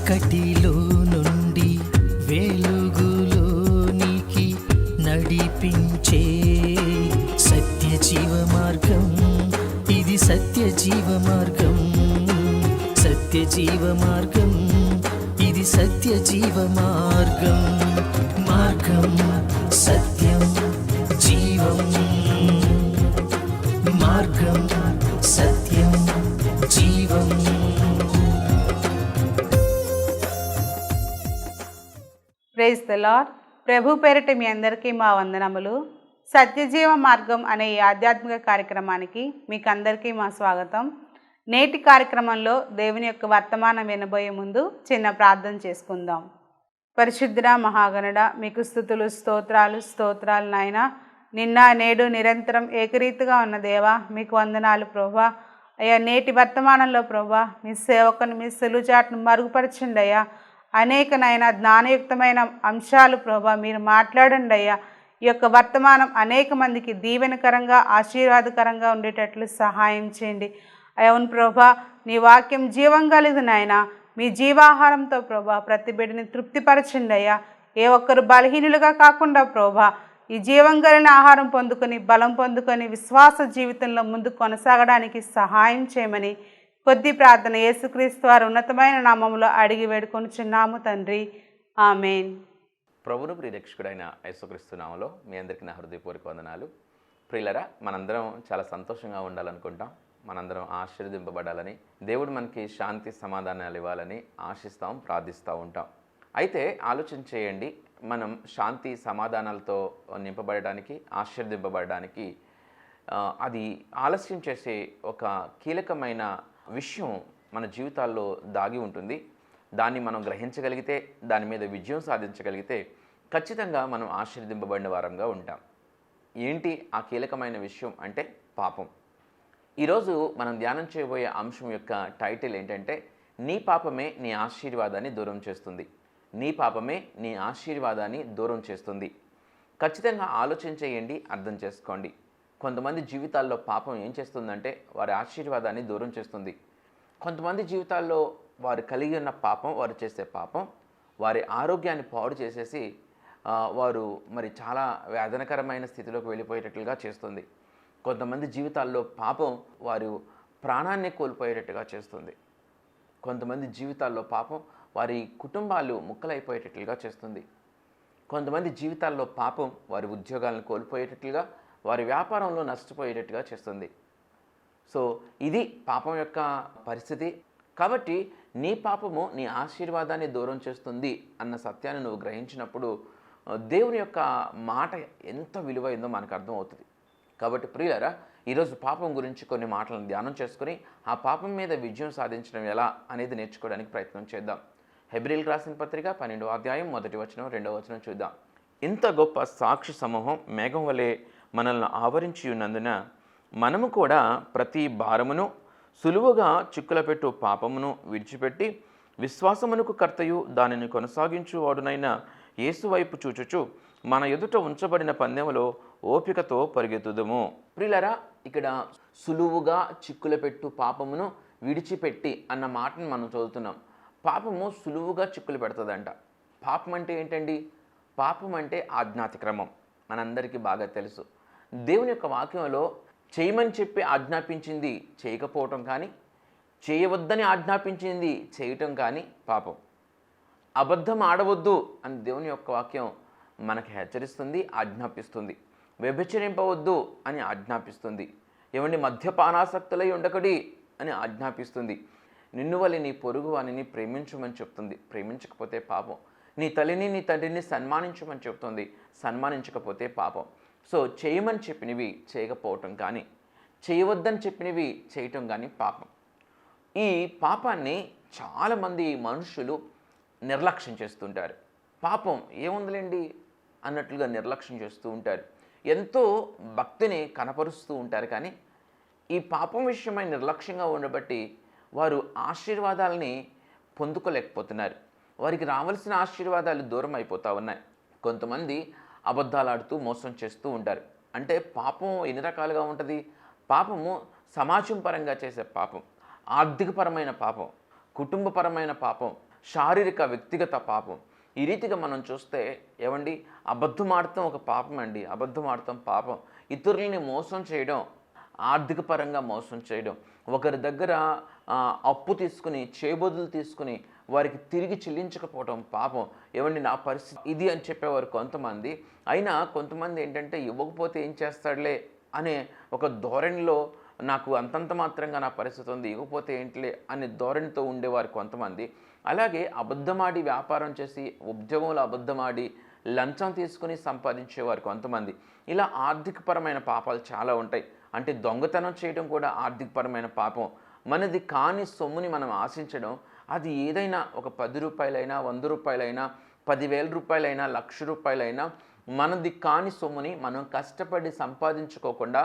చీకటిలో నుండి వెలుగులోనికి నడిపించే సత్య జీవ మార్గం, ఇది సత్య జీవ మార్గం, సత్య జీవ మార్గం, ఇది సత్య జీవ మార్గం. మార్గం సత్యం జీవం, మార్గం సత్యం జీవం. Praise the lord. ప్రభు పేరిట మీ అందరికీ మా వందనములు. సత్యజీవ మార్గం అనే ఈ ఆధ్యాత్మిక కార్యక్రమానికి మీకు అందరికీ మా స్వాగతం. నేటి కార్యక్రమంలో దేవుని యొక్క వర్తమానం వినబోయే ముందు చిన్న ప్రార్థన చేసుకుందాం. పరిశుద్ధుడా మహాగణుడా, మీకు స్తుతులు స్తోత్రాలు స్తోత్రాలు నాయన. నిన్న నేడు నిరంతరం ఏకరీతిగా ఉన్న దేవా మీకు వందనాలు ప్రభువా. అయ్యా నేటి వర్తమానంలో ప్రభువా మీ సేవకుని మీ సులుచాటును మరుగుపరచండి అయ్యా. అనేకనైన జ్ఞానయుక్తమైన అంశాలు ప్రభువా మీరు మాట్లాడండి అయ్యా. ఈ యొక్క వర్తమానం అనేక మందికి దీవెనకరంగా ఆశీర్వాదకరంగా ఉండేటట్లు సహాయం చేయండి. అవును ప్రభా, నీ వాక్యం జీవం కలిగి నాయన. మీ జీవాహారంతో ప్రభా ప్రతి బిడ్డని తృప్తిపరచండి అయ్యా. ఏ ఒక్కరు బలహీనులుగా కాకుండా ప్రభా ఈ జీవం కలిగిన ఆహారం పొందుకొని బలం పొందుకొని విశ్వాస జీవితంలో ముందుకు కొనసాగడానికి సహాయం చేయమని కొద్ది ప్రార్థన యేసుక్రీస్తు వారి ఉన్నతమైన నామములో అడిగి వేడుకొనుచున్నాము తండ్రి, ఆమేన్. ప్రభువును ప్రియరక్షకుడైన యేసుక్రీస్తు నామములో మీ అందరికీ నా హృదయపూర్వక వందనాలు. ప్రియులరా, మనందరం చాలా సంతోషంగా ఉండాలనుకుంటాం, మనందరం ఆశీర్వదింపబడాలని, దేవుడు మనకి శాంతి సమాధానాలు ఇవ్వాలని ఆశిస్తాం, ప్రార్థిస్తూ ఉంటాం. అయితే ఆలోచన చేయండి, మనం శాంతి సమాధానాలతో నింపబడడానికి, ఆశీర్వదింపబడడానికి అది ఆలస్యం చేసే ఒక కీలకమైన విషయం మన జీవితాల్లో దాగి ఉంటుంది. దాన్ని మనం గ్రహించగలిగితే, దాని మీద విజయం సాధించగలిగితే ఖచ్చితంగా మనం ఆశీర్వదింపబడిన వారంగా ఉంటాం. ఏంటి ఆ కీలకమైన విషయం అంటే పాపం. ఈరోజు మనం ధ్యానం చేయబోయే అంశం యొక్క టైటిల్ ఏంటంటే, నీ పాపమే నీ ఆశీర్వాదాన్ని దూరం చేస్తుంది. నీ పాపమే నీ ఆశీర్వాదాన్ని దూరం చేస్తుంది. ఖచ్చితంగా ఆలోచన చేయండి, అర్థం చేసుకోండి. కొంతమంది జీవితాల్లో పాపం ఏం చేస్తుందంటే వారి ఆశీర్వాదాన్ని దూరం చేస్తుంది. కొంతమంది జీవితాల్లో వారు కలిగి ఉన్న పాపం, వారు చేసే పాపం వారి ఆరోగ్యాన్ని పాడు చేసేసి వారు మరి చాలా వేదనకరమైన స్థితిలోకి వెళ్ళిపోయేటట్లుగా చేస్తుంది. కొంతమంది జీవితాల్లో పాపం వారు ప్రాణాన్ని కోల్పోయేటట్టుగా చేస్తుంది. కొంతమంది జీవితాల్లో పాపం వారి కుటుంబాలు ముక్కలైపోయేటట్లుగా చేస్తుంది. కొంతమంది జీవితాల్లో పాపం వారి ఉద్యోగాలను కోల్పోయేటట్లుగా, వారి వ్యాపారంలో నష్టపోయేటట్టుగా చేస్తుంది. సో ఇది పాపం యొక్క పరిస్థితి. కాబట్టి నీ పాపము నీ ఆశీర్వాదాన్ని దూరం చేస్తుంది అన్న సత్యాన్ని నువ్వు గ్రహించినప్పుడు దేవుని యొక్క మాట ఎంత విలువైందో మనకు అర్థమవుతుంది. కాబట్టి ప్రియులారా, ఈరోజు పాపం గురించి కొన్ని మాటలను ధ్యానం చేసుకుని ఆ పాపం మీద విజయం సాధించడం ఎలా అనేది నేర్చుకోవడానికి ప్రయత్నం చేద్దాం. హెబ్రీయులకు రాసిన పత్రిక 12వ అధ్యాయం 1వ వచనం 2వ వచనం చూద్దాం. ఇంత గొప్ప సాక్షి సమూహం మేఘం వలె మనల్ని ఆవరించి ఉన్నందున మనము కూడా ప్రతి భారమును సులువుగా చిక్కులపెట్టు పాపమును విడిచిపెట్టి విశ్వాసమునకు కర్తయు దానిని కొనసాగించువాడునైన యేసు వైపు చూచుచు మన ఎదుట ఉంచబడిన పందెములో ఓపికతో పరిగెత్తుదుము. ప్రియులారా, ఇక్కడ సులువుగా చిక్కులపెట్టు పాపమును విడిచిపెట్టి అన్న మాటను మనం చదువుతున్నాం. పాపము సులువుగా చిక్కులు పెడుతుందంట. పాపం అంటే ఏంటండి? పాపం అంటే ఆజ్ఞాతిక్రమం. మనందరికీ బాగా తెలుసు. దేవుని యొక్క వాక్యంలో చేయమని చెప్పి ఆజ్ఞాపించింది చేయకపోవటం కానీ, చేయవద్దని ఆజ్ఞాపించింది చేయటం కానీ పాపం. అబద్ధం ఆడవద్దు అని దేవుని యొక్క వాక్యం మనకి హెచ్చరిస్తుంది, ఆజ్ఞాపిస్తుంది. వ్యభిచరింపవద్దు అని ఆజ్ఞాపిస్తుంది. ఏమండి, మద్యపానాసక్తులై ఉండకడి అని ఆజ్ఞాపిస్తుంది. నిన్ను వలె నీ పొరుగు వానిని ప్రేమించమని చెప్తుంది. ప్రేమించకపోతే పాపం. నీ తల్లిని నీ తండ్రిని సన్మానించమని చెప్తుంది. సన్మానించకపోతే పాపం. సో చేయమని చెప్పినవి చేయకపోవటం కానీ, చేయవద్దని చెప్పినవి చేయటం కానీ పాపం. ఈ పాపాన్ని చాలామంది మనుషులు నిర్లక్ష్యం చేస్తుంటారు. పాపం ఏముందిలేండి అన్నట్లుగా నిర్లక్ష్యం చేస్తూ ఉంటారు. ఎంతో భక్తిని కనపరుస్తూ ఉంటారు. కానీ ఈ పాపం విషయమై నిర్లక్ష్యంగా ఉండబట్టి వారు ఆశీర్వాదాలని పొందుకోలేకపోతున్నారు. వారికి రావాల్సిన ఆశీర్వాదాలు దూరం అయిపోతూ ఉన్నాయి. కొంతమంది అబద్ధాలు ఆడుతూ మోసం చేస్తూ ఉంటారు. అంటే పాపం ఎన్ని రకాలుగా ఉంటుంది? పాపము సమాజం పరంగా చేసే పాపం, ఆర్థికపరమైన పాపం, కుటుంబపరమైన పాపం, శారీరక వ్యక్తిగత పాపం. ఈ రీతిగా మనం చూస్తే ఏమండి, అబద్ధం ఆడటం ఒక పాపం అండి. అబద్ధం ఆడటం పాపం. ఇతరులని మోసం చేయడం, ఆర్థిక పరంగా మోసం చేయడం, ఒకరి దగ్గర అప్పు తీసుకుని చేబదులు తీసుకుని వారికి తిరిగి చెల్లించకపోవడం పాపం. ఏమండి నా పరిస్థితి ఇది అని చెప్పేవారు కొంతమంది. అయినా కొంతమంది ఏంటంటే ఇవ్వకపోతే ఏం చేస్తాడులే అనే ఒక ధోరణిలో, నాకు అంతంత మాత్రంగా నా పరిస్థితి ఉంది, ఇవ్వకపోతే ఏంటిలే అనే ధోరణితో ఉండేవారు కొంతమంది. అలాగే అబద్ధమాడి వ్యాపారం చేసి, ఉద్యోగంలో అబద్ధమాడి లంచం తీసుకుని సంపాదించేవారు కొంతమంది. ఇలా ఆర్థికపరమైన పాపాలు చాలా ఉంటాయి. అంటే దొంగతనం చేయడం కూడా ఆర్థికపరమైన పాపం. మనది కాని సొమ్ముని మనం ఆశించడం, అది ఏదైనా ఒక 10 రూపాయలైనా, 100 రూపాయలైనా, 10,000 రూపాయలైనా, 1,00,000 రూపాయలైనా, మనది కాని సొమ్ముని మనం కష్టపడి సంపాదించుకోకుండా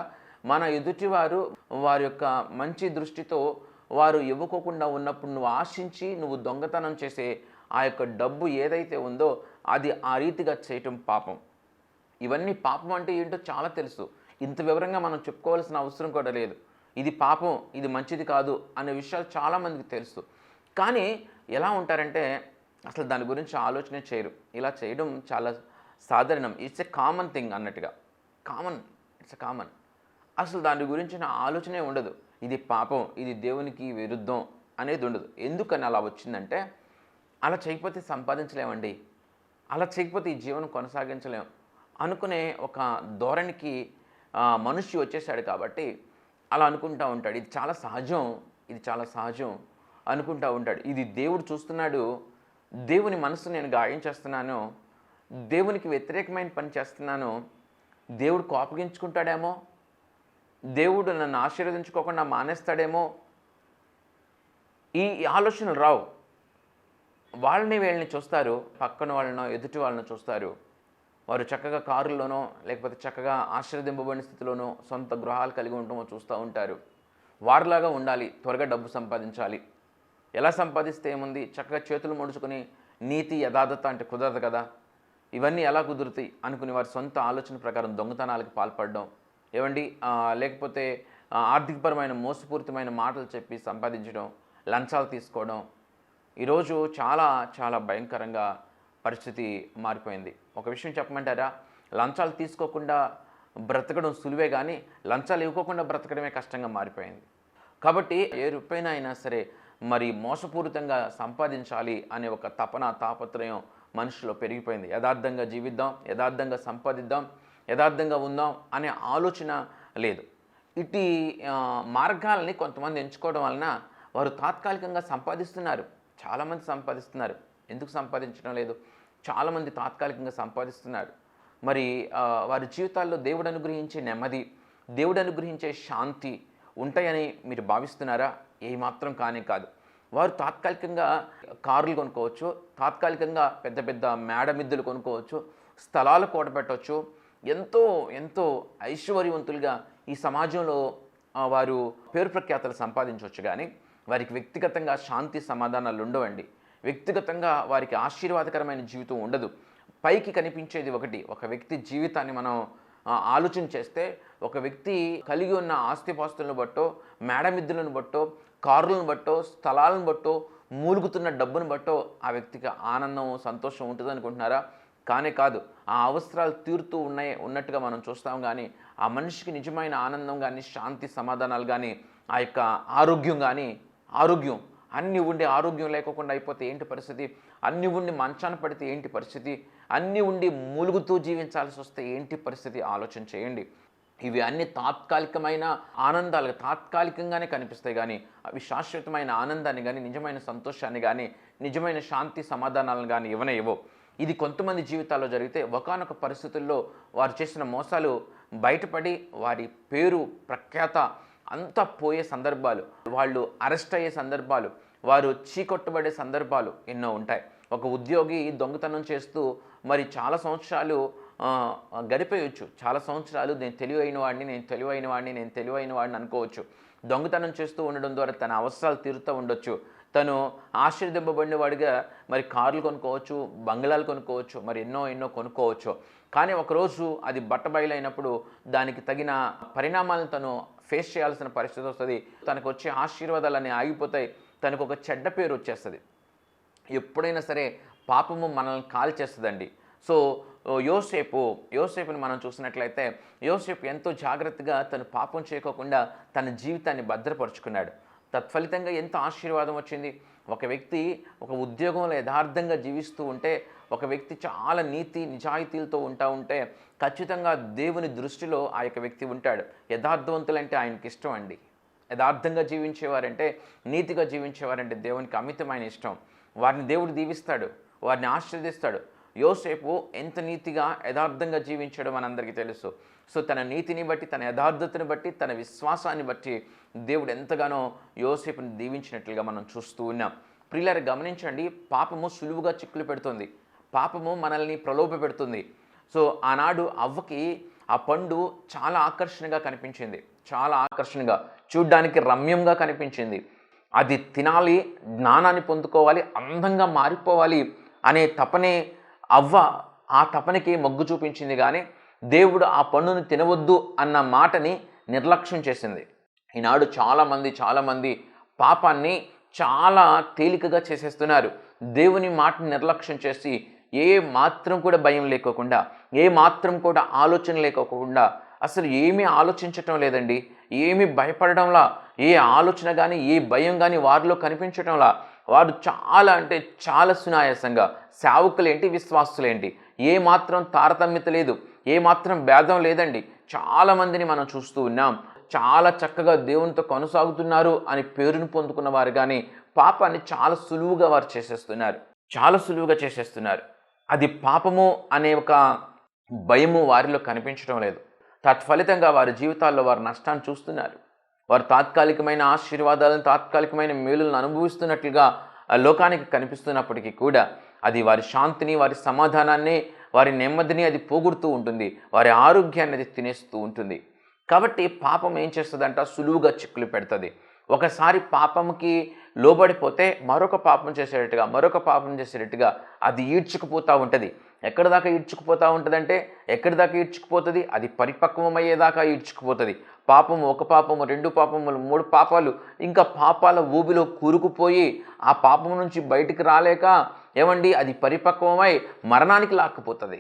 మన ఎదుటివారు వారి యొక్క మంచి దృష్టితో వారు ఇవ్వకోకుండా ఉన్నప్పుడు నువ్వు ఆశించి నువ్వు దొంగతనం చేసే ఆ యొక్క డబ్బు ఏదైతే ఉందో అది ఆ రీతిగా చేయటం పాపం. ఇవన్నీ పాపం అంటే ఏంటో చాలా తెలుసు. ఇంత వివరంగా మనం చెప్పుకోవాల్సిన అవసరం కూడా లేదు. ఇది పాపం, ఇది మంచిది కాదు అనే విషయాలు చాలామందికి తెలుసు. కానీ ఎలా ఉంటారంటే అసలు దాని గురించి ఆలోచనే చేయరు. ఇలా చేయడం చాలా సాధారణం. ఇట్స్ ఎ కామన్ థింగ్ అన్నట్టుగా. It's a common. అసలు దాని గురించిన ఆలోచనే ఉండదు. ఇది పాపం, ఇది దేవునికి విరుద్ధం అనేది ఉండదు. ఎందుకని అలా వచ్చిందంటే, అలా చేయకపోతే సంపాదించలేమండి, అలా చేయకపోతే ఈ జీవనం కొనసాగించలేం అనుకునే ఒక ధోరణికి మనిషి వచ్చేసాడు. కాబట్టి అలా అనుకుంటూ ఉంటాడు. ఇది చాలా సహజం అనుకుంటూ ఉంటాడు. ఇది దేవుడు చూస్తున్నాడు, దేవుని మనసు నేను గాయం చేస్తున్నాను, దేవునికి వ్యతిరేకమైన పని చేస్తున్నాను, దేవుడు కోపగించుకుంటాడేమో, దేవుడు నన్ను ఆశీర్వదించుకోకుండా మానేస్తాడేమో, ఈ ఆలోచనలు రావు. వీళ్ళని చూస్తారు, పక్కన వాళ్ళనో ఎదుటి వాళ్ళని చూస్తారు. వారు చక్కగా కారుల్లోనో లేకపోతే చక్కగా ఆశీర్వదింపబడిన స్థితిలోనో సొంత గృహాలు కలిగి ఉండటమో చూస్తూ ఉంటారు. వారిలాగా ఉండాలి, త్వరగా డబ్బు సంపాదించాలి. ఎలా సంపాదిస్తే ఏముంది, చక్కగా చేతులు ముడుచుకొని నీతి యథార్థత అంటే కుదరదు కదా, ఇవన్నీ ఎలా కుదురుతాయి అనుకుని వారి సొంత ఆలోచన ప్రకారం దొంగతనాలకు పాల్పడడం, ఏమండి లేకపోతే ఆర్థికపరమైన మోసపూరితమైన మాటలు చెప్పి సంపాదించడం, లంచాలు తీసుకోవడం. ఈరోజు చాలా చాలా భయంకరంగా పరిస్థితి మారిపోయింది. ఒక విషయం చెప్పమంటారా, లంచాలు తీసుకోకుండా బ్రతకడం సులువే, కానీ లంచాలు ఇవ్వకుండా బ్రతకడమే కష్టంగా మారిపోయింది. కాబట్టి ఏ రూపాయినా అయినా సరే మరి మోసపూరితంగా సంపాదించాలి అనే ఒక తాపత్రయం మనుషులో పెరిగిపోయింది. యథార్థంగా జీవిద్దాం, యథార్థంగా సంపాదిద్దాం, యథార్థంగా ఉందాం అనే ఆలోచన లేదు. ఇటు మార్గాలని కొంతమంది ఎంచుకోవడం వలన వారు తాత్కాలికంగా సంపాదిస్తున్నారు. చాలామంది సంపాదిస్తున్నారు. ఎందుకు సంపాదించడం లేదు? చాలామంది తాత్కాలికంగా సంపాదిస్తున్నారు. మరి వారి జీవితాల్లో దేవుడు అనుగ్రహించే నెమ్మది, దేవుడు అనుగ్రహించే శాంతి ఉంటాయని మీరు భావిస్తున్నారా? ఏమాత్రం కానే కాదు. వారు తాత్కాలికంగా కార్లు కొనుక్కోవచ్చు, తాత్కాలికంగా పెద్ద పెద్ద మేడమిద్దెలు కొనుక్కోవచ్చు, స్థలాలు కూడబెట్టవచ్చు, ఎంతో ఎంతో ఐశ్వర్యవంతులుగా ఈ సమాజంలో వారు పేరు ప్రఖ్యాతలు సంపాదించవచ్చు. కానీ వారికి వ్యక్తిగతంగా శాంతి సమాధానాలు ఉండవండి. వ్యక్తిగతంగా వారికి ఆశీర్వాదకరమైన జీవితం ఉండదు. పైకి కనిపించేది ఒకటి. ఒక వ్యక్తి జీవితాన్ని మనం ఆలోచన చేస్తే, ఒక వ్యక్తి కలిగి ఉన్న ఆస్తిపాస్తులను బట్టో, మేడమిద్దులను బట్టో, కారులను బట్టో, స్థలాలను బట్టో, మూలుగుతున్న డబ్బును బట్టో ఆ వ్యక్తికి ఆనందం, సంతోషం ఉంటుంది అనుకుంటున్నారా? కానే కాదు. ఆ అవసరాలు తీరుతూ ఉన్నట్టుగా మనం చూస్తాం. కానీ ఆ మనిషికి నిజమైన ఆనందం కానీ, శాంతి సమాధానాలు కానీ, ఆ యొక్క ఆరోగ్యం అన్నీ ఉండి ఆరోగ్యం లేకుండా అయిపోతే ఏంటి పరిస్థితి? అన్నీ ఉండి మంచాన పడితే ఏంటి పరిస్థితి? అన్నీ ఉండి మూలుగుతూ జీవించాల్సి వస్తే ఏంటి పరిస్థితి? ఆలోచన చేయండి. ఇవి అన్ని తాత్కాలికమైన ఆనందాలు, తాత్కాలికంగానే కనిపిస్తాయి. కానీ అవి శాశ్వతమైన ఆనందాన్ని కానీ, నిజమైన సంతోషాన్ని కానీ, నిజమైన శాంతి సమాధానాలను కానీ ఇవ్వవు. ఇది కొంతమంది జీవితాల్లో జరిగితే ఒకానొక పరిస్థితుల్లో వారు చేసిన మోసాలు బయటపడి వారి పేరు ప్రఖ్యాత అంతా పోయే సందర్భాలు, వాళ్ళు అరెస్ట్ అయ్యే సందర్భాలు, వారు చీకొట్టబడే సందర్భాలు ఎన్నో ఉంటాయి. ఒక ఉద్యోగి దొంగతనం చేస్తూ మరి చాలా సంవత్సరాలు గడిపేయచ్చు. చాలా సంవత్సరాలు నేను తెలివైన వాడిని అనుకోవచ్చు. దొంగతనం చేస్తూ ఉండడం ద్వారా తన అవసరాలు తీరుతూ ఉండొచ్చు. తను ఆశీర్వదింపబడిన వాడిగా మరి కార్లు కొనుక్కోవచ్చు, బంగ్లాలు కొనుక్కోవచ్చు, మరి ఎన్నో కొనుక్కోవచ్చు. కానీ ఒకరోజు అది బట్టబయలైనప్పుడు దానికి తగిన పరిణామాలను తను ఫేస్ చేయాల్సిన పరిస్థితి వస్తుంది. తనకు వచ్చే ఆశీర్వాదాలన్నీ ఆగిపోతాయి. తనకు ఒక చెడ్డ పేరు వచ్చేస్తుంది. ఎప్పుడైనా సరే పాపము మనల్ని కాల్ చేస్తుందండి. సో యోసేపుని మనం చూసినట్లయితే యోసేపు ఎంతో జాగ్రత్తగా తను పాపం చేయకోకుండా తన జీవితాన్ని భద్రపరుచుకున్నాడు. తత్ఫలితంగా ఎంత ఆశీర్వాదం వచ్చింది. ఒక వ్యక్తి ఒక ఉద్యోగంలో యథార్థంగా జీవిస్తూ ఉంటే, ఒక వ్యక్తి చాలా నీతి నిజాయితీలతో ఉంటే ఖచ్చితంగా దేవుని దృష్టిలో ఆ యొక్క వ్యక్తి ఉంటాడు. యథార్థవంతులంటే ఆయనకి ఇష్టం అండి. యథార్థంగా జీవించేవారంటే, నీతిగా జీవించేవారంటే దేవునికి అమితమైన ఇష్టం. వారిని దేవుడు దీవిస్తాడు, వారిని ఆశీర్వదిస్తాడు. యోసేపు ఎంత నీతిగా యథార్థంగా జీవించాడో మనందరికీ తెలుసు. సో తన నీతిని బట్టి, తన యథార్థతను బట్టి, తన విశ్వాసాన్ని బట్టి దేవుడు ఎంతగానో యోసేపుని దీవించినట్లుగా మనం చూస్తూ ఉన్నాం. ప్రియులారా, గమనించండి, పాపము సులువుగా చిక్కులు పెడుతుంది. పాపము మనల్ని ప్రలోభ పెడుతుంది. సో ఆనాడు అవ్వకి ఆ పండు చాలా ఆకర్షణగా కనిపించింది, చాలా ఆకర్షణగా, చూడ్డానికి రమ్యంగా కనిపించింది. అది తినాలి, జ్ఞానాన్ని పొందుకోవాలి, అందంగా మారిపోవాలి అనే తపనే అవ్వ ఆ తపనకి మొగ్గు చూపించింది. కానీ దేవుడు ఆ పండును తినవద్దు అన్న మాటని నిర్లక్ష్యం చేసింది. ఈనాడు చాలామంది పాపాన్ని చాలా తేలికగా చేసేస్తున్నారు. దేవుని మాటని నిర్లక్ష్యం చేసి ఏ మాత్రం కూడా భయం లేకోకుండా, ఏ మాత్రం కూడా ఆలోచన లేకోకుండా, అసలు ఏమీ ఆలోచించటం లేదండి, ఏమీ భయపడడంలా, ఏ ఆలోచన కానీ ఏ భయం కానీ వారిలో కనిపించటంలా వారు చాలా అంటే చాలా సునాయాసంగా, సేవకులేంటి విశ్వాసులేంటి, ఏ మాత్రం తారతమ్యత లేదు, ఏ మాత్రం భేదం లేదండి. చాలామందిని మనం చూస్తూ ఉన్నాం. చాలా చక్కగా దేవునితో కొనసాగుతున్నారు అని పేరును పొందుకున్న వారు కానీ పాపాన్ని చాలా సులువుగా వారు చేసేస్తున్నారు. అది పాపము అనే ఒక భయము వారిలో కనిపించడం లేదు. తత్ఫలితంగా వారి జీవితాల్లో వారు నష్టాన్ని చూస్తున్నారు. వారు తాత్కాలికమైన ఆశీర్వాదాలను, తాత్కాలికమైన మేలులను అనుభవిస్తున్నట్లుగా లోకానికి కనిపిస్తున్నప్పటికీ కూడా అది వారి శాంతిని, వారి సమాధానాన్ని, వారి నెమ్మదిని అది పోగొడుతూ ఉంటుంది. వారి ఆరోగ్యాన్ని అది తినేస్తూ ఉంటుంది. కాబట్టి పాపం ఏం చేస్తుందంట, సులువుగా చిక్కులు పెడుతుంది. ఒకసారి పాపంకి లోబడిపోతే మరొక పాపం చేసేటట్టుగా అది ఈడ్చుకుపోతూ ఉంటుంది. ఎక్కడి దాకా ఈడ్చుకుపోతూ ఉంటుందంటే, అది పరిపక్వమయ్యేదాకా ఈడ్చుకుపోతుంది. పాపము, ఒక పాపము, 2 పాపములు, 3 పాపాలు, ఇంకా పాపాల ఊబిలో కూరుకుపోయి ఆ పాపం నుంచి బయటికి రాలేక అది పరిపక్వమై మరణానికి లాక్కుపోతుంది.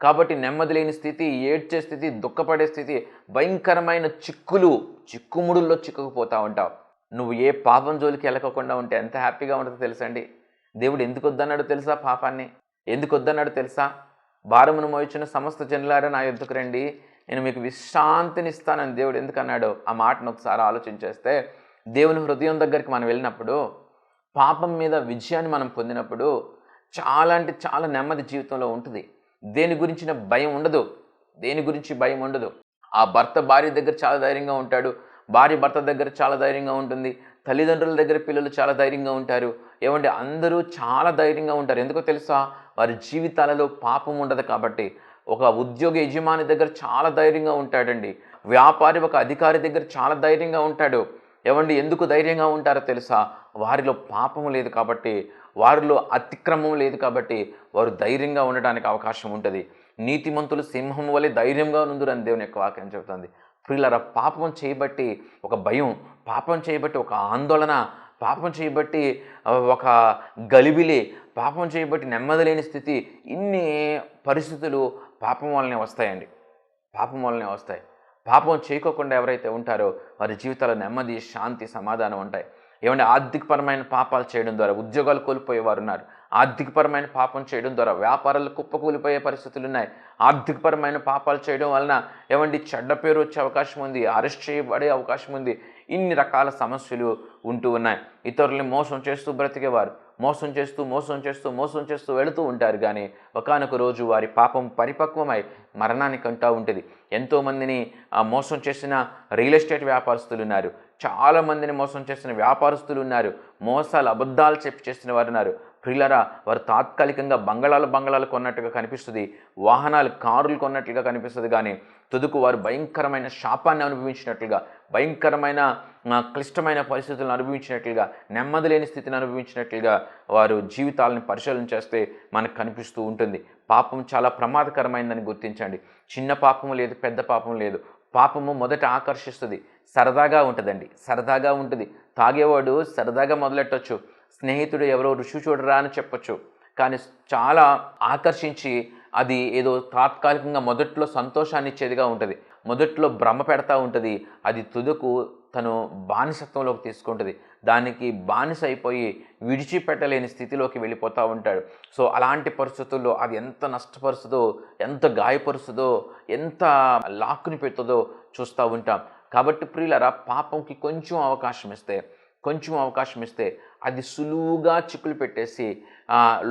కాబట్టి నెమ్మది లేని స్థితి, ఏడ్చే స్థితి, దుఃఖపడే స్థితి, భయంకరమైన చిక్కుముడుల్లో చిక్కుకుపోతూ ఉంటావు. నువ్వు ఏ పాపం జోలికి వెళ్ళకోకుండా ఉంటే ఎంత హ్యాపీగా ఉంటుందో తెలుసండి. దేవుడు ఎందుకు వద్దన్నాడో తెలుసా? పాపాన్ని ఎందుకు వద్దన్నాడో తెలుసా? భారమును మోయించిన సమస్త జనులారా నా యొద్దకు రండి, నేను మీకు విశ్రాంతిని ఇస్తానని దేవుడు ఎందుకు అన్నాడో ఆ మాటను ఒకసారి ఆలోచించేస్తే, దేవుని హృదయం దగ్గరికి మనం వెళ్ళినప్పుడు, పాపం మీద విజయాన్ని మనం పొందినప్పుడు చాలా అంటే చాలా నెమ్మది జీవితంలో ఉంటుంది. దేని గురించి భయం ఉండదు. ఆ భర్త భార్య దగ్గర చాలా ధైర్యంగా ఉంటాడు, భార్య భర్త దగ్గర చాలా ధైర్యంగా ఉంటుంది, తల్లిదండ్రుల దగ్గర పిల్లలు చాలా ధైర్యంగా ఉంటారు. అందరూ చాలా ధైర్యంగా ఉంటారు. ఎందుకో తెలుసా? వారి జీవితాలలో పాపం ఉండదు కాబట్టి. ఒక ఉద్యోగ యజమాని దగ్గర చాలా ధైర్యంగా ఉంటాడండి, వ్యాపారి ఒక అధికారి దగ్గర చాలా ధైర్యంగా ఉంటాడు. ఎందుకు ధైర్యంగా ఉంటారో తెలుసా? వారిలో పాపము లేదు కాబట్టి, వారిలో అతిక్రమం లేదు కాబట్టి వారు ధైర్యంగా ఉండడానికి అవకాశం ఉంటుంది. నీతిమంతులు సింహం వలె ధైర్యంగా నుందురని దేవుని యొక్క వాక్యం చెబుతుంది. ప్రియులారా, పాపం చేయబట్టి ఒక భయం, పాపం చేయబట్టి ఒక ఆందోళన, పాపం చేయబట్టి ఒక గలిబిలి, పాపం చేయబట్టి నెమ్మదిలేని స్థితి, ఇన్ని పరిస్థితులు పాపం వల్లనే వస్తాయి. పాపం చేయకోకుండా ఎవరైతే ఉంటారో వారి జీవితాల్లో నెమ్మది, శాంతి, సమాధానం ఉంటాయి. ఆర్థికపరమైన పాపాలు చేయడం ద్వారా ఉద్యోగాలు కోల్పోయేవారు ఉన్నారు. ఆర్థికపరమైన పాపం చేయడం ద్వారా వ్యాపారాలు కుప్పకూలిపోయే పరిస్థితులు ఉన్నాయి. ఆర్థికపరమైన పాపాలు చేయడం వలన చెడ్డ పేరు వచ్చే అవకాశం ఉంది, అరెస్ట్ చేయబడే అవకాశం ఉంది. ఇన్ని రకాల సమస్యలు ఉంటూ ఉన్నాయి. ఇతరుల్ని మోసం చేస్తూ బ్రతికేవారు మోసం చేస్తూ వెళుతూ ఉంటారు. కానీ ఒకానొక రోజు వారి పాపం పరిపక్వమై మరణానికి అంటూ ఉంటుంది. ఎంతోమందిని మోసం చేసిన రియల్ ఎస్టేట్ వ్యాపారస్తులు ఉన్నారు, చాలామందిని మోసం చేసిన వ్యాపారస్తులు ఉన్నారు, మోసాలు అబద్ధాలు చెప్పి చేసిన వారు ఉన్నారు. ప్రియులారా, వారు తాత్కాలికంగా బంగళాలు కొన్నట్టుగా కనిపిస్తుంది, వాహనాలు, కారులు కొన్నట్లుగా కనిపిస్తుంది. కానీ తుదుకు వారు భయంకరమైన శాపాన్ని అనుభవించినట్లుగా, భయంకరమైన క్లిష్టమైన పరిస్థితులను అనుభవించినట్లుగా, నెమ్మది లేని స్థితిని అనుభవించినట్లుగా వారు జీవితాలను పరిశీలన చేస్తే మనకు కనిపిస్తూ ఉంటుంది. పాపం చాలా ప్రమాదకరమైందని గుర్తించండి. చిన్న పాపము లేదు, పెద్ద పాపం లేదు. పాపము మొదట ఆకర్షిస్తుంది, సరదాగా ఉంటుంది. తాగేవాడు సరదాగా మొదలెట్టొచ్చు, స్నేహితుడు ఎవరో రుచి చూడరా అని చెప్పొచ్చు, కానీ చాలా ఆకర్షించి అది ఏదో తాత్కాలికంగా మొదట్లో సంతోషాన్ని ఇచ్చేదిగా ఉంటుంది, మొదట్లో భ్రమ పెడతా ఉంటుంది, అది తుదకు తను బానిసత్వంలోకి తీసుకుంటుంది, దానికి బానిస అయిపోయి విడిచిపెట్టలేని స్థితిలోకి వెళ్ళిపోతూ ఉంటాడు. సో అలాంటి పరిస్థితుల్లో అది ఎంత నష్టపరుస్తుందో, ఎంత గాయపరుస్తుందో, ఎంత లాక్కుని పెడుతుందో చూస్తూ ఉంటాం. కాబట్టి ప్రియులారా, పాపంకి కొంచెం అవకాశం ఇస్తే అది సులువుగా చిక్కులు పెట్టేసి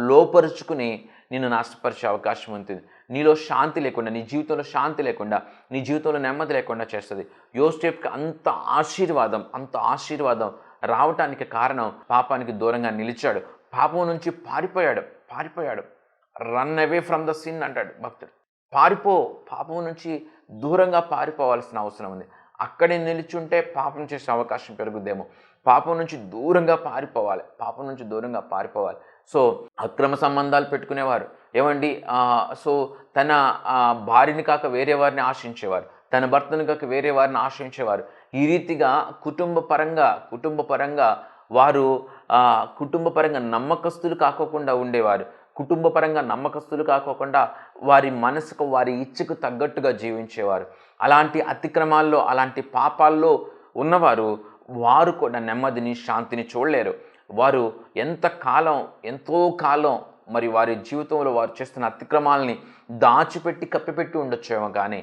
లోపరుచుకుని నిన్ను నష్టపరిచే అవకాశం ఉంటుంది. నీలో శాంతి లేకుండా, నీ జీవితంలో శాంతి లేకుండా, నీ జీవితంలో నెమ్మది లేకుండా చేస్తుంది. యోసేపుకి అంత ఆశీర్వాదం రావటానికి కారణం పాపానికి దూరంగా నిలిచాడు, పాపం నుంచి పారిపోయాడు. Run away from the sin అంటాడు భక్తుడు. పాపం నుంచి దూరంగా పారిపోవాల్సిన అవసరం ఉంది. అక్కడే నిలిచుంటే పాపం చేసే అవకాశం పెరుగుద్దేమో. పాపం నుంచి దూరంగా పారిపోవాలి. సో అక్రమ సంబంధాలు పెట్టుకునేవారు ఏమండి, సో తన భార్యని కాక వేరే వారిని ఆశించేవారు, తన భర్తను కాక వేరే వారిని ఆశించేవారు. ఈ రీతిగా కుటుంబ పరంగా వారు నమ్మకస్తులు కాకోకుండా ఉండేవారు. నమ్మకస్తులు కాకోకుండా వారి మనసుకు, వారి ఇచ్చకు తగ్గట్టుగా జీవించేవారు. అలాంటి అతిక్రమాల్లో, అలాంటి పాపాల్లో ఉన్నవారు వారు కూడా నెమ్మదిని, శాంతిని చూడలేరు. వారు ఎంతో కాలం మరి వారి జీవితంలో వారు చేస్తున్న అతిక్రమాలని దాచిపెట్టి కప్పిపెట్టి ఉండొచ్చేమో, కానీ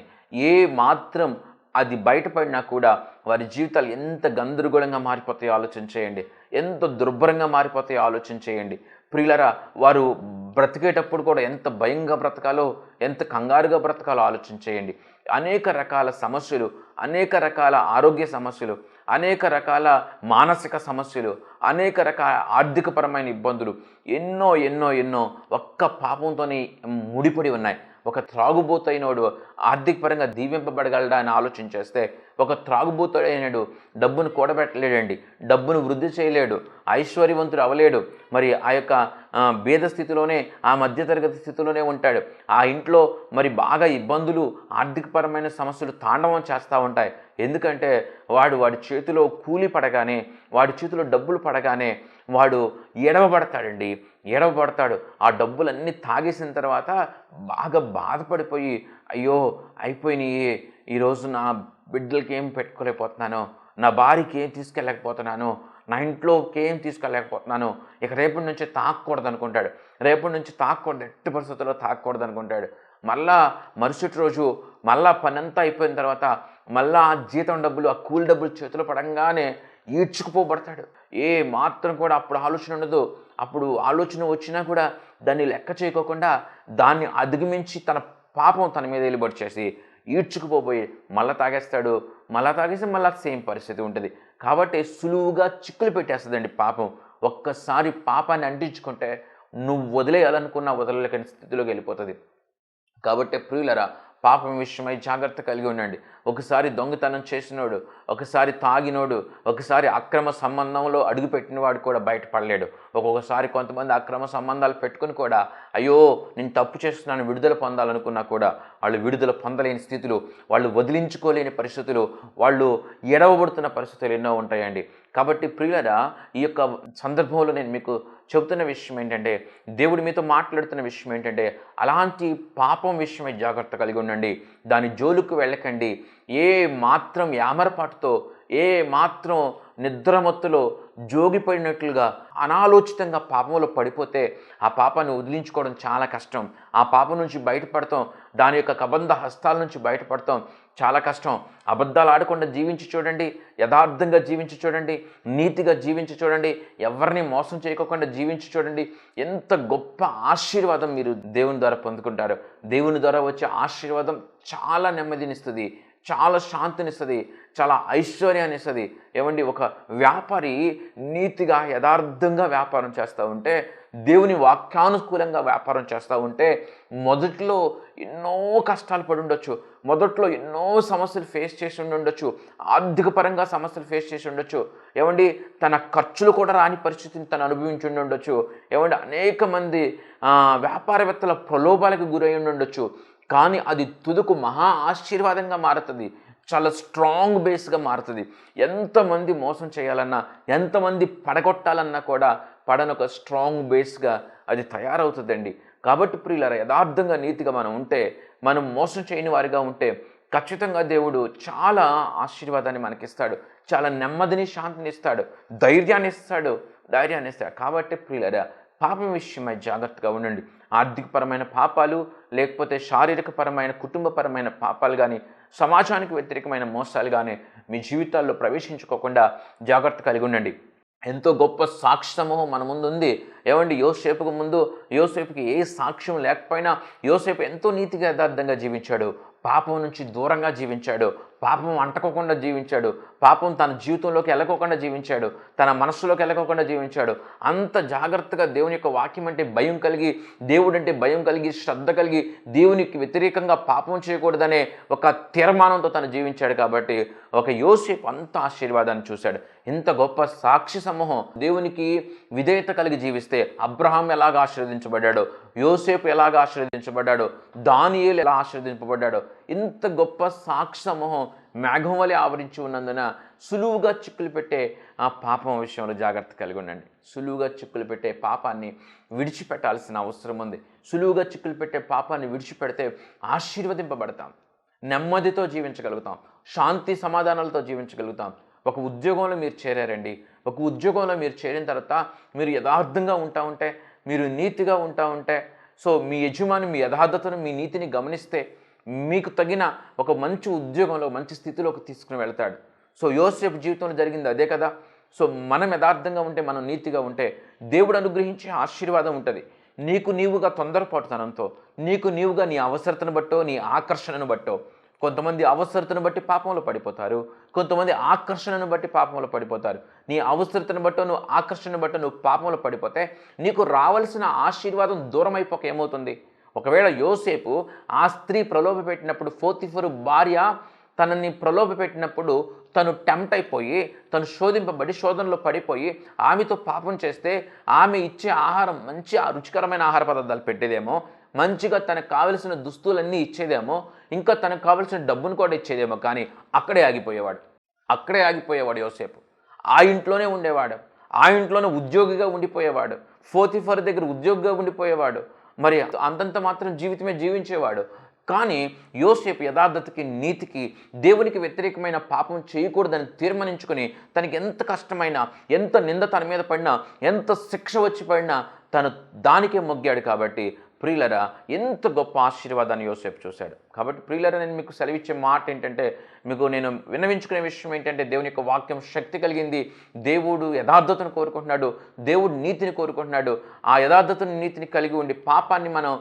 ఏ మాత్రం అది బయటపడినా కూడా వారి జీవితాలు ఎంత గందరగోళంగా మారిపోతాయో ఆలోచన చేయండి, ఎంత దుర్భరంగా మారిపోతాయో ఆలోచన చేయండి. ప్రియులరా, వారు బ్రతికేటప్పుడు కూడా ఎంత భయంగా బ్రతకాలో, ఎంత కంగారుగా బ్రతకాలో ఆలోచన చేయండి. అనేక రకాల సమస్యలు, అనేక రకాల ఆరోగ్య సమస్యలు, అనేక రకాల మానసిక సమస్యలు, అనేక రకాల ఆర్థికపరమైన ఇబ్బందులు, ఎన్నో ఒక్క పాపంతోనే ముడిపడి ఉన్నాయి. ఒక త్రాగుబోతైనోడు ఆర్థిక పరంగా దీవింపబడగలడా అని ఆలోచన చేస్తే, ఒక త్రాగుబోతుడైనడు డబ్బును కూడబెట్టలేడండి, డబ్బును వృద్ధి చేయలేడు, ఐశ్వర్యవంతుడు అవలేడు. మరి ఆ యొక్క భేద స్థితిలోనే, ఆ మధ్యతరగతి స్థితిలోనే ఉంటాడు. ఆ ఇంట్లో మరి బాగా ఇబ్బందులు, ఆర్థికపరమైన సమస్యలు తాండవం చేస్తూ ఉంటాయి. ఎందుకంటే వాడి చేతిలో కూలి పడగానే, వాడి చేతిలో డబ్బులు పడగానే వాడు ఎడవబడతాడు. ఆ డబ్బులన్నీ తాగేసిన తర్వాత బాగా బాధపడిపోయి, అయ్యో అయిపోయినాయి, ఈరోజు నా బిడ్డలకి ఏం పెట్టుకోలేకపోతున్నాను, నా భార్యకి ఏం తీసుకెళ్ళలేకపోతున్నాను, నా ఇంట్లోకి ఏం తీసుకెళ్ళలేకపోతున్నాను, ఇక రేపటి నుంచి తాగకూడదు అనుకుంటాడు. ఎట్టి పరిస్థితుల్లో తాగకూడదు అనుకుంటాడు. మళ్ళా మరుసటి రోజు మళ్ళా పని అంతా అయిపోయిన తర్వాత మళ్ళా ఆ జీతం డబ్బులు, ఆ కూలి డబ్బులు చేతిలో పడంగానే ఈడ్చుకుపోబడతాడు. ఏ మాత్రం కూడా అప్పుడు ఆలోచన ఉండదు. అప్పుడు ఆలోచన వచ్చినా కూడా దాన్ని లెక్క చేయకోకుండా దాన్ని అధిగమించి తన పాపం తన మీద వెలుబడి చేసి ఈడ్చుకుపోయి మళ్ళీ తాగేస్తాడు. తాగేసి మళ్ళీ సేమ్ పరిస్థితి ఉంటుంది. కాబట్టి సులువుగా చిక్కులు పెట్టేస్తుందండి పాపం. ఒక్కసారి పాపాన్ని అంటించుకుంటే నువ్వు వదిలేయాలనుకున్న వదలలేని స్థితిలోకి వెళ్ళిపోతుంది. కాబట్టి ప్రియులరా, పాపం విషయమై జాగ్రత్త కలిగి ఉండండి. ఒకసారి దొంగతనం చేసినోడు, ఒకసారి తాగినోడు, ఒకసారి అక్రమ సంబంధంలో అడుగుపెట్టినవాడు కూడా బయటపడలేడు. ఒక్కొక్కసారి కొంతమంది అక్రమ సంబంధాలు పెట్టుకుని కూడా అయ్యో నేను తప్పు చేస్తున్నాను విడుదల పొందాలనుకున్నా కూడా వాళ్ళు విడుదల పొందలేని స్థితులు, వాళ్ళు వదిలించుకోలేని పరిస్థితులు, వాళ్ళు ఎడవబడుతున్న పరిస్థితులు ఎన్నో ఉంటాయండి. కాబట్టి ప్రియులరా, ఈ యొక్క సందర్భంలో నేను మీకు చెబుతున్న విషయం ఏంటంటే, దేవుడు మీతో మాట్లాడుతున్న విషయం ఏంటంటే, అలాంటి పాపం విషయమై జాగ్రత్త కలిగి ఉండండి. దాని జోలుకు వెళ్ళకండి. ఏ మాత్రం యామరపాటుతో, ఏ మాత్రం నిద్రమత్తులో జోగిపడినట్లుగా అనాలోచితంగా పాపంలో పడిపోతే ఆ పాపాన్ని వదిలించుకోవడం చాలా కష్టం. ఆ పాపం నుంచి బయటపడతాం, దాని యొక్క కబంధ హస్తాల నుంచి బయటపడతాం చాలా కష్టం. అబద్ధాలు ఆడకుండా జీవించి చూడండి, యథార్థంగా జీవించి చూడండి, నీతిగా జీవించి చూడండి, ఎవరిని మోసం చేయకోకుండా జీవించి చూడండి. ఎంత గొప్ప ఆశీర్వాదం మీరు దేవుని ద్వారా పొందుకుంటారు. దేవుని ద్వారా వచ్చే ఆశీర్వాదం చాలా నెమ్మదినిస్తుంది, చాలా శాంతినిస్తుంది, చాలా ఐశ్వర్యాన్ని ఇస్తుంది. ఏమండి, ఒక వ్యాపారి నీతిగా యథార్థంగా వ్యాపారం చేస్తూ ఉంటే, దేవుని వాక్యానుకూలంగా వ్యాపారం చేస్తూ ఉంటే మొదట్లో ఎన్నో కష్టాలు పడి ఉండొచ్చు, మొదట్లో ఎన్నో సమస్యలు ఫేస్ చేసి ఉండొచ్చు, ఆర్థిక పరంగా సమస్యలు ఫేస్ చేసి ఉండొచ్చు. ఏమండి, తన ఖర్చులు కూడా రాని పరిస్థితిని తను అనుభవించి ఉండొచ్చు. ఏమండి, అనేక మంది వ్యాపారవేత్తల ప్రలోభాలకు గురై ఉండొచ్చు. కానీ అది తుదుకు మహా ఆశీర్వాదంగా మారుతుంది, చాలా స్ట్రాంగ్ బేస్గా మారుతుంది. ఎంతమంది మోసం చేయాలన్నా, ఎంతమంది పడగొట్టాలన్నా కూడా పడని ఒక స్ట్రాంగ్ బేస్గా అది తయారవుతుందండి. కాబట్టి ప్రియులారా, యథార్థంగా నీతిగా మనం ఉంటే, మనం మోసం చేయని వారిగా ఉంటే ఖచ్చితంగా దేవుడు చాలా ఆశీర్వాదాన్ని మనకిస్తాడు, చాలా నెమ్మదిని, శాంతిని ఇస్తాడు, ధైర్యాన్ని ఇస్తాడు. కాబట్టి ప్రియులారా, పాపం విషయమై జాగ్రత్తగా ఉండండి. ఆర్థికపరమైన పాపాలు, లేకపోతే శారీరకపరమైన, కుటుంబపరమైన పాపాలు కానీ, సమాజానికి వ్యతిరేకమైన మోసాలు కానీ మీ జీవితాల్లో ప్రవేశించుకోకుండా జాగ్రత్త కలిగి ఉండండి. ఎంతో గొప్ప సాక్షి సమూహం మన ముందు ఉంది. ఏమండి, యోసేపుకి ఏ సాక్ష్యం లేకపోయినా యోసేపు ఎంతో నీతిగా యథార్థంగా జీవించాడు, పాపం నుంచి దూరంగా జీవించాడు, పాపం అంటకోకుండా జీవించాడు, పాపం తన జీవితంలోకి వెళ్ళకోకుండా జీవించాడు, తన మనస్సులోకి వెళ్ళకోకుండా జీవించాడు. అంత జాగ్రత్తగా దేవుని యొక్క వాక్యం అంటే భయం కలిగి, దేవుడు అంటే భయం కలిగి, శ్రద్ధ కలిగి, దేవునికి వ్యతిరేకంగా పాపం చేయకూడదనే ఒక తీర్మానంతో తను జీవించాడు. కాబట్టి ఒక యోసేపు అంత ఆశీర్వాదాన్ని చూశాడు. ఇంత గొప్ప సాక్షి సమూహం దేవునికి విధేయత కలిగి జీవిస్తే అబ్రహాం ఎలాగ ఆశీర్వదించబడ్డాడో, యోసేపు ఎలాగ ఆశీర్వదించబడ్డాడో, దానియేలు ఎలా ఆశీర్వదింపబడ్డాడో, ఇంత గొప్ప సాక్షి సమూహం మేఘం వలె ఆవరించి ఉన్నందున సులువుగా చిక్కులు పెట్టే ఆ పాపం విషయంలో జాగ్రత్త కలిగి ఉండండి. సులువుగా చిక్కులు పెట్టే పాపాన్ని విడిచిపెట్టాల్సిన అవసరం ఉంది. సులువుగా చిక్కులు పెట్టే పాపాన్ని విడిచిపెడితే ఆశీర్వదింపబడతాం, నెమ్మదితో జీవించగలుగుతాం, శాంతి సమాధానాలతో జీవించగలుగుతాం. ఒక ఉద్యోగంలో మీరు చేరారండి, ఒక ఉద్యోగంలో మీరు చేరిన తర్వాత మీరు యథార్థంగా ఉంటే, మీరు నీతిగా ఉంటే, సో మీ యజమాని మీ యథార్థతను, మీ నీతిని గమనిస్తే మీకు తగిన ఒక మంచి ఉద్యోగంలో, మంచి స్థితిలోకి తీసుకుని వెళ్తాడు. సో యోసేపు జీవితంలో జరిగింది అదే కదా. సో మనం యథార్థంగా ఉంటే, మనం నీతిగా ఉంటే దేవుడు అనుగ్రహించే ఆశీర్వాదం ఉంటుంది. నీకు నీవుగా తొందరపాటుతనంతో, నీకు నీవుగా నీ అవసరతను బట్టో, నీ ఆకర్షణను బట్టో, కొంతమంది అవసరతను బట్టి పాపంలో పడిపోతారు, కొంతమంది ఆకర్షణను బట్టి పాపంలో పడిపోతారు. నీ అవసరతను బట్టో, నువ్వు ఆకర్షణను బట్టో నువ్వు పాపంలో పడిపోతే నీకు రావాల్సిన ఆశీర్వాదం దూరం అయిపోక ఏమవుతుంది? ఒకవేళ యోసేపు ఆ స్త్రీ ప్రలోభపెట్టినప్పుడు, పోతీఫరు భార్య తనని ప్రలోభపెట్టినప్పుడు తను టెంప్ట్ అయిపోయి, తను శోధింపబడి శోధనలో పడిపోయి ఆమెతో పాపం చేస్తే, ఆమె ఇచ్చే ఆహారం మంచి రుచికరమైన ఆహార పదార్థాలు పెట్టేదేమో, మంచిగా తనకు కావలసిన దుస్తులన్నీ ఇచ్చేదేమో, ఇంకా తనకు కావలసిన డబ్బును కూడా ఇచ్చేదేమో, కానీ అక్కడే ఆగిపోయేవాడు యోసేపు. ఆ ఇంట్లోనే ఉండేవాడు, ఆ ఇంట్లోనే ఉద్యోగిగా ఉండిపోయేవాడు, పోతీఫరు దగ్గర ఉద్యోగిగా ఉండిపోయేవాడు, మరి అంతంత మాత్రం జీవితమే జీవించేవాడు. కానీ యోసేపు యథార్థతకి, నీతికి, దేవునికి వ్యతిరేకమైన పాపం చేయకూడదని తీర్మానించుకొని తనకి ఎంత కష్టమైనా, ఎంత నింద తన మీద పడినా, ఎంత శిక్ష వచ్చి పడినా తను దానికే మొగ్గాడు. కాబట్టి ప్రియులరా, ఎంత గొప్ప ఆశీర్వాదాన్ని యోసేపు చూశాడు. కాబట్టి ప్రియులరా, నేను మీకు సెలవిచ్చే మాట ఏంటంటే, మీకు నేను విన్నవించుకునే విషయం ఏంటంటే, దేవుని యొక్క వాక్యం శక్తి కలిగింది. దేవుడు యథార్థతను కోరుకుంటున్నాడు, దేవుడు నీతిని కోరుకుంటున్నాడు. ఆ యథార్థతను, నీతిని కలిగి ఉండి పాపాన్ని మనం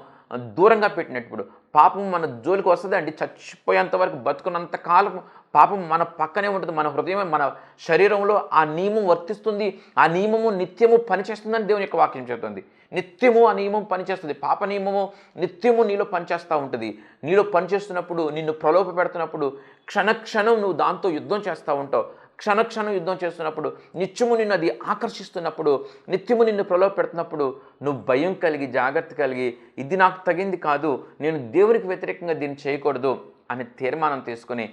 దూరంగా పెట్టినప్పుడు, పాపం మన జోలికి వస్తుంది అండి. చచ్చిపోయేంత వరకు, బతుకున్నంత కాలం పాపం మన పక్కనే ఉంటుంది, మన హృదయం, మన శరీరంలో ఆ నియమం వర్తిస్తుంది. ఆ నియమము నిత్యము పనిచేస్తుందని దేవుని యొక్క వాక్యం చెబుతుంది. నిత్యము ఆ నియమం పనిచేస్తుంది. పాప నియమము నిత్యము నీలో పనిచేస్తూ ఉంటుంది. నీలో పనిచేస్తున్నప్పుడు, నిన్ను ప్రలోభ పెడుతున్నప్పుడు క్షణక్షణం నువ్వు దాంతో యుద్ధం చేస్తూ ఉంటావు. క్షణక్షణం యుద్ధం చేస్తున్నప్పుడు, నిత్యము నిన్ను అది ఆకర్షిస్తున్నప్పుడు, నిత్యము నిన్ను ప్రలోభ పెడుతున్నప్పుడు నువ్వు భయం కలిగి, జాగ్రత్త కలిగి, ఇది నాకు తగింది కాదు, నేను దేవునికి వ్యతిరేకంగా దీన్ని చేయకూడదు అని తీర్మానం తీసుకొని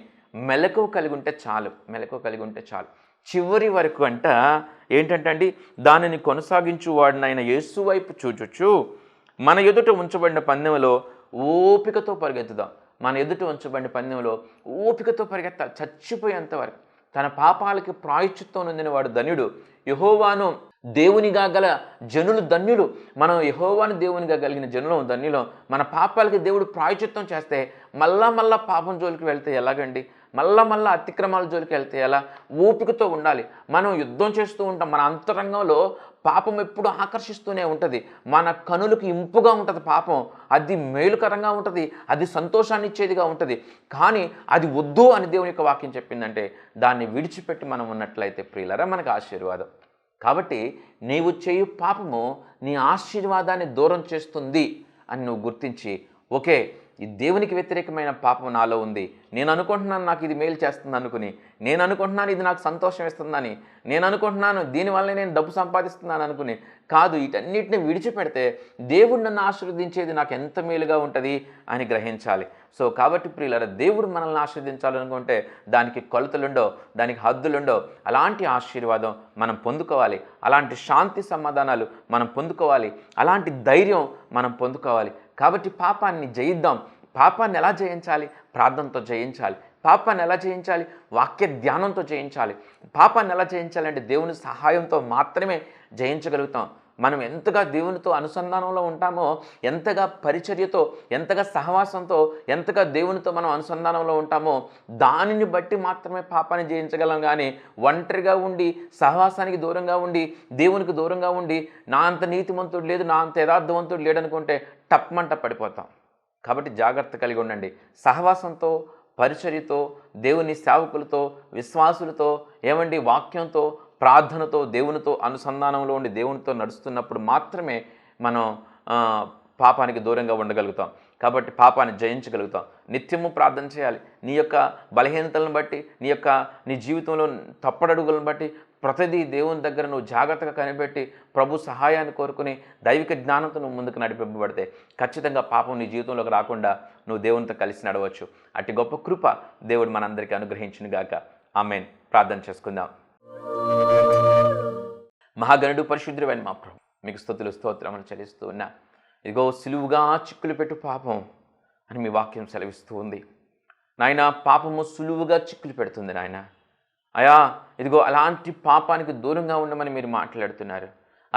మెలకువ కలిగి ఉంటే చాలు. చివరి వరకు ఏంటంటే అండి, దానిని కొనసాగించువాడినైన యేసు వైపు చూచుచు మన ఎదుట ఉంచబడిన పందెంలో ఓపికతో పరిగెత్తుదాం. మన ఎదుట ఉంచబడిన పందెంలో ఓపికతో పరిగెత్తాలి చచ్చిపోయేంత వరకు. తన పాపాలకి ప్రాయశ్చిత్తం నొందిన వాడు ధన్యుడు. యెహోవాను దేవునిగా గల జనులు ధన్యులు. మనం యెహోవాను దేవునిగా కలిగిన జనులం ధన్యులం. మన పాపాలకి దేవుడు ప్రాయశ్చిత్తం చేస్తే మళ్ళా పాపం జోలికి వెళ్తే ఎలాగండి? మళ్ళా అతిక్రమాల జోలికి వెళ్తే ఎలా? ఓపికతో ఉండాలి. మనం యుద్ధం చేస్తూ ఉంటాం. మన అంతరంగంలో పాపం ఎప్పుడు ఆకర్షిస్తూనే ఉంటుంది. మన కనులకు ఇంపుగా ఉంటుంది పాపం, అది మేలుకరంగా ఉంటుంది, అది సంతోషాన్ని ఇచ్చేదిగా ఉంటుంది. కానీ అది వద్దు అని దేవుని యొక్క వాక్యం చెప్పిందంటే దాన్ని విడిచిపెట్టి మనం ఉన్నట్లయితే ప్రియులరా, మనకు ఆశీర్వాదం. కాబట్టి నీవు చేయు పాపము నీ ఆశీర్వాదాన్ని దూరం చేస్తుంది అని నువ్వు గుర్తించి, ఓకే ఈ దేవునికి వ్యతిరేకమైన పాపం నాలో ఉంది, నేను అనుకుంటున్నాను నాకు ఇది మేలు చేస్తుంది అనుకుని, నేను అనుకుంటున్నాను ఇది నాకు సంతోషం ఇస్తుందని, నేను అనుకుంటున్నాను దీనివల్ల నేను డబ్బు సంపాదిస్తున్నాను అనుకుని, కాదు, వీటన్నిటిని విడిచిపెడితే దేవుడు నన్ను ఆశీర్వదించేది నాకు ఎంత మేలుగా ఉంటుంది అని గ్రహించాలి. సో కాబట్టి ప్రియులారా, దేవుడు మనల్ని ఆశీర్వదించాలనుకుంటే దానికి కొలతలుండో, దానికి హద్దులుండో. అలాంటి ఆశీర్వాదం మనం పొందుకోవాలి, అలాంటి శాంతి సమాధానాలు మనం పొందుకోవాలి, అలాంటి ధైర్యం మనం పొందుకోవాలి. కాబట్టి పాపాన్ని జయిద్దాం. పాపాన్ని ఎలా జయించాలి? ప్రార్థనతో జయించాలి. పాపాన్ని ఎలా జయించాలి? వాక్య ధ్యానంతో జయించాలి. పాపాన్ని ఎలా జయించాలంటే దేవుని సహాయంతో మాత్రమే జయించగలుగుతాం. మనం ఎంతగా దేవునితో అనుసంధానంలో ఉంటామో, ఎంతగా పరిచర్యతో, ఎంతగా సహవాసంతో, ఎంతగా దేవునితో మనం అనుసంధానంలో ఉంటామో దానిని బట్టి మాత్రమే పాపాన్ని జయించగలం. కానీ ఒంటరిగా ఉండి, సహవాసానికి దూరంగా ఉండి, దేవునికి దూరంగా ఉండి, నా అంత నీతిమంతుడు లేదు, నా అంత యథార్థవంతుడు లేడనుకుంటే టప్మంట పడిపోతాం. కాబట్టి జాగ్రత్త కలిగి ఉండండి. సహవాసంతో, పరిచర్యతో, దేవుని సేవకులతో, విశ్వాసులతో, వాక్యంతో, ప్రార్థనతో, దేవునితో అనుసంధానంలో ఉండి దేవునితో నడుస్తున్నప్పుడు మాత్రమే మనం పాపానికి దూరంగా ఉండగలుగుతాం. కాబట్టి పాపాన్ని జయించగలుగుతాం. నిత్యము ప్రార్థన చేయాలి. నీ యొక్క బలహీనతలను బట్టి, నీ జీవితంలో తప్పడడుగులను బట్టి ప్రతిదీ దేవుని దగ్గర నువ్వు జాగ్రత్తగా కనిపెట్టి ప్రభు సహాయాన్ని కోరుకుని దైవిక జ్ఞానంతో నువ్వు ముందుకు నడిపింపబడితే ఖచ్చితంగా పాపం నీ జీవితంలోకి రాకుండా నువ్వు దేవునితో కలిసి నడవచ్చు. అట్టి గొప్ప కృప దేవుడు మనందరికీ అనుగ్రహించును గాక. ఆమేన్. ప్రార్థన చేసుకుందాం. మహాగణుడు, పరిశుద్ధుడైన మా ప్రభు, మీకు స్తుతులు స్తోత్రములు చెల్లిస్తూ ఉన్నా. ఇదిగో సిలువుగా చిక్కులు పెట్టు పాపం అని మీ వాక్యం సెలవిస్తూ ఉంది నాయన. పాపము సులువుగా చిక్కులు పెడుతుంది నాయన. అయా, ఇదిగో అలాంటి పాపానికి దూరంగా ఉండమని మీరు మాట్లాడుతున్నారు.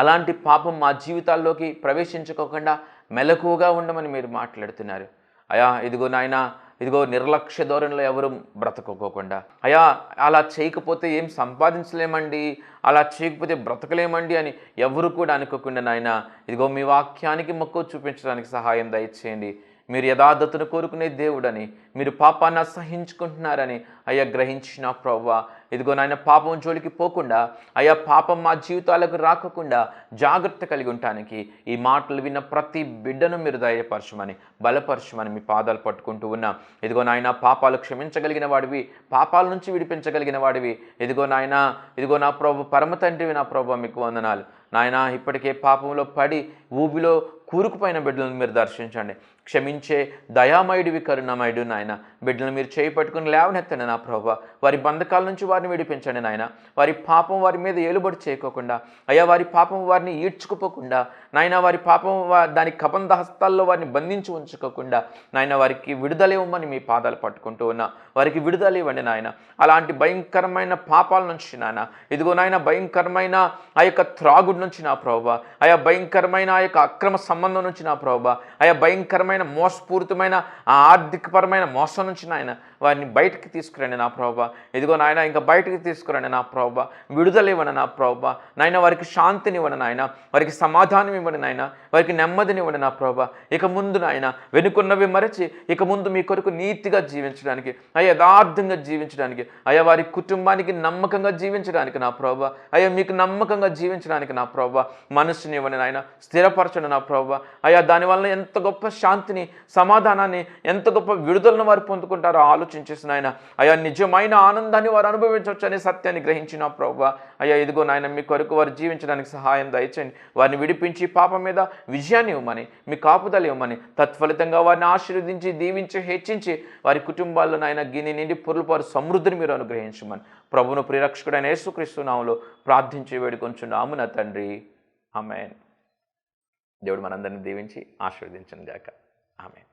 అలాంటి పాపం మా జీవితాల్లోకి ప్రవేశించుకోకుండా మెలకువగా ఉండమని మీరు మాట్లాడుతున్నారు. అయా, ఇదిగో నాయన, ఇదిగో నిర్లక్ష్య ధోరణిలో ఎవరు బ్రతకోకుండా, అయా అలా చేయకపోతే ఏం సంపాదించలేమండి, అలా చేయకపోతే బ్రతకలేమండి అని ఎవరు కూడా అనుకోకుండా నాయన, ఇదిగో మీ వాక్యానికి మక్కువ చూపించడానికి సహాయం దయచేయండి. మీరు యథార్థతను కోరుకునే దేవుడని, మీరు పాపాన్ని అసహించుకుంటున్నారని అయ్యా గ్రహించిన ప్రభువా, ఇదిగో నాయన పాపం జోలికి పోకుండా, అయ్యా పాపం మా జీవితాలకు రాకుండా జాగ్రత్త కలిగి ఉండటానికి ఈ మాటలు విన్న ప్రతి బిడ్డను మీరు ధైర్యపరచమని, బలపరచమని మీ పాదాలు పట్టుకుంటూ ఉన్నాం. ఇదిగో నాయన, పాపాలు క్షమించగలిగిన వాడివి, పాపాల నుంచి విడిపించగలిగిన వాడివి, ఇదిగో నాయన, ఇదిగో నా ప్రభు పరమ తండ్రివి, నా ప్రభు మీకు వందనాలు నాయన. ఇప్పటికే పాపంలో పడి ఊబిలో కూరుకుపోయిన బిడ్డలను మీరు దర్శించండి. క్షమించే దయామయుడివి, కరుణామయుడు నాయన. బిడ్డలను మీరు చేయి పట్టుకుని లేవనెత్తండి నా ప్రభు. వారి బంధకాల నుంచి వారిని విడిపించండి నాయన. వారి పాపం వారి మీద ఏలుబడి చేయకోకుండా, అయ్యా వారి పాపం వారిని ఈడ్చుకుపోకుండా నాయన, వారి పాపం దాని కబంధ హస్తాల్లో వారిని బంధించి ఉంచుకోకుండా నాయన, వారికి విడుదల ఇవ్వమని మీ పాదాలు పట్టుకుంటూ ఉన్నా. వారికి విడుదల ఇవ్వండి నాయన. అలాంటి భయంకరమైన పాపాల నుంచి నాయన, ఇదిగో నాయన, భయంకరమైన ఆ యొక్క త్రాగుడు నుంచి నా ప్రభు, ఆయా భయంకరమైన ఆ యొక్క అక్రమ సంబంధం నుంచి నా ప్రభు, ఆయా భయంకరమైన మోసపూరితమైన ఆ ఆర్థికపరమైన మోసం నుంచి నాయన వారిని బయటికి తీసుకురండి నా ప్రభు. ఇదిగో నాయన, ఇంకా బయటికి తీసుకురండి నా ప్రభు. విడుదల ఇవ్వండి నా ప్రభు నాయన. వారికి శాంతిని ఇవ్వండి నాయన, వారికి సమాధానం ఇవ్వండి నాయన, వారికి నెమ్మదిని ఇవ్వండి నా ప్రభు. ఇక ముందు నాయన వెనుకున్నవి మరచి ఇక ముందు మీ కొరకు నీతిగా జీవించడానికి, అయ్యా యథార్థంగా జీవించడానికి, అయ్యా వారి కుటుంబానికి నమ్మకంగా జీవించడానికి నా ప్రభు, అయ్యా మీకు నమ్మకంగా జీవించడానికి నా ప్రభు మనస్సుని ఇవ్వండి నాయన, స్థిరపరచండి నా ప్రభు. అయ్యా దానివల్ల ఎంత గొప్ప శాంతిని, సమాధానాన్ని, ఎంత గొప్ప విడుదలను వారు పొందుకుంటారో ఆలోచించేసి నాయన, అయ్యా నిజమైన ఆనందాన్ని వారు అనుభవించవచ్చు అనే సత్యాన్ని గ్రహించిన ప్రభువా, అయ్యా ఇదిగో నాయన మీ కొరకు వారు జీవించడానికి సహాయం దయచేయండి. వారిని విడిపించి పాపం మీద విజయాన్ని ఇవ్వమని, మీ కాపుదలు ఇవ్వమని, తత్ఫలితంగా వారిని ఆశీర్వదించి, దీవించి, హెచ్చించి వారి కుటుంబాల్లో నాయన గిని నిండి పొరులుపారు సమృద్ధిని మీరు అనుగ్రహించమని ప్రభువును ప్రియరక్షకుడైన యేసుక్రీస్తు నామములో ప్రార్థించి వేడుకొంచున్నాము నా తండ్రి. ఆమేన్. దేవుడు మనందరిని దీవించి ఆశీర్వదించును గాక. ఆమేన్.